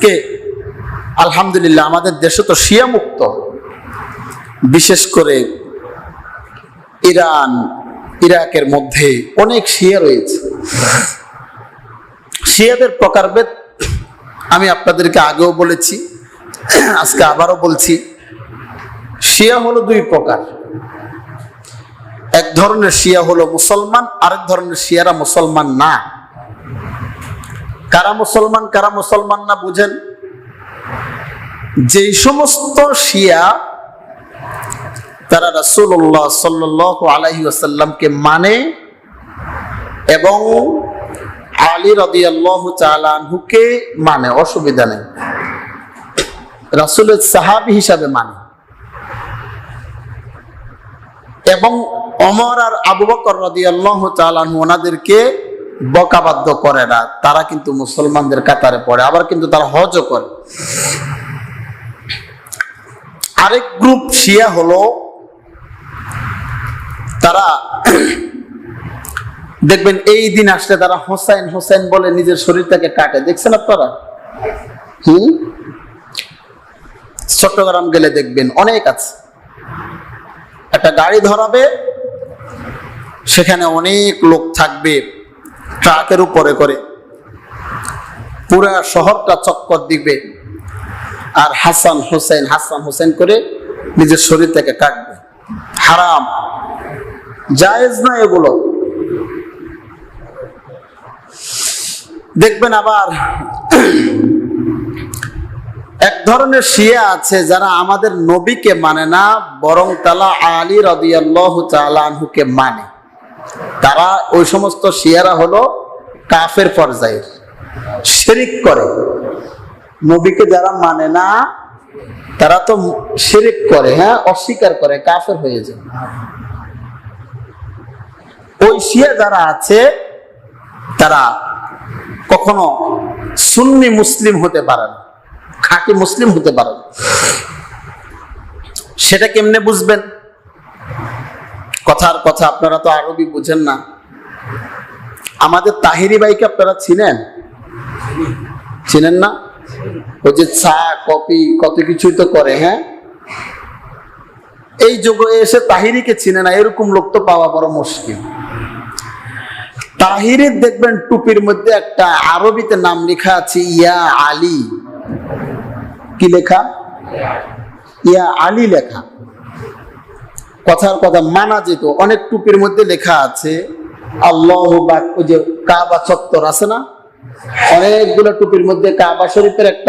আজকে আলহামদুলিল্লাহ আমাদের দেশে তো শিয়া মুক্ত, বিশেষ করে ইরান ইরাকের মধ্যে অনেক শিয়া রয়েছে। শিয়াদের প্রকারভেদ আমি আপনাদেরকে আগেও বলেছি, আজকে আবারও বলছি। শিয়া হলো দুই প্রকার। এক ধরনের শিয়া হলো মুসলমান, আরেক ধরনের শিয়ারা মুসলমান না। কারা মুসলমান কারা মুসলমান না বুঝেন? যেই সমস্ত শিয়া তারা রাসূলুল্লাহ সাল্লাল্লাহু আলাইহি ওয়াসাল্লামকে মানে এবং আলী রাদিয়াল্লাহু তাআলা আনহুকে মানে, অসুবিধা নেই, রাসূলের সাহাবী হিসাবে মানে, এবং ওমর আর আবু বকর রাদিয়াল্লাহু তাআলা আনহু ওনাদেরকে বকাবাদ্য করে না, তারা কিন্তু মুসলমানদের কাতারে পড়ে, আবার কিন্তু তারা হজও করে। আরেক গ্রুপ শিয়া হলো তারা দেখবেন এই দিন আসলে তারা হোসেন হোসেন বলে নিজের শরীরটাকে কাটে, দেখছেন আপনারা? চট্টগ্রাম গেলে দেখবেন অনেক আছে। একটা গাড়ি ধরাবে, সেখানে অনেক লোক থাকবে, ট্রাকের উপরে করে পুরা শহরটা চক্কর দিবে, আর হাসান হোসেন হাসান হোসেন করে নিজের শরীর থেকে কাটবে। হারাম, জায়েজ না এগুলো। দেখবেন আবার এক ধরনের শিয়া আছে যারা আমাদের নবীকে মানে না, বরং তারা আলী রাদিয়াল্লাহু তাআলা আনহুকে মানে। তারা ওই সমস্ত শিয়ারা হলো কাফের পর্যায়ের, শিরিক করে। নবীকে যারা মানে না তারা তো শিরিক করে, হ্যাঁ, অস্বীকার করে, কাফের হয়ে যায়। ওই শিয়া যারা আছে তারা কখনো সুন্নি মুসলিম হতে পারে না, খাঁটি মুসলিম হতে পারে না। সেটা কেমনে বুঝবেন? কথার কথা, আপনারা তো আরবি বুঝেন না। আমাদের তাহিরি ভাইকে আপনারা চিনেন? চিনেন না? ওই যে চা কফি কত কিছুই তো করে, হ্যাঁ। এই যুগে এসে তাহিরিকে চিনে না, এরকম লোক তো পাওয়া বড় মুশকিল। তাহিরের দেখবেন টুপির মধ্যে একটা আরবিতে নাম লেখা আছে, ইয়া আলী। কি লেখা? ইয়া আলী লেখা। কথার কথা মানা যেত, অনেক টুপির মধ্যে লেখা আছে আল্লাহু আকবার। ওই যে কাবা চত্বর আছে না, অনেকগুলো টুপির মধ্যে কাবা শরীফের একটা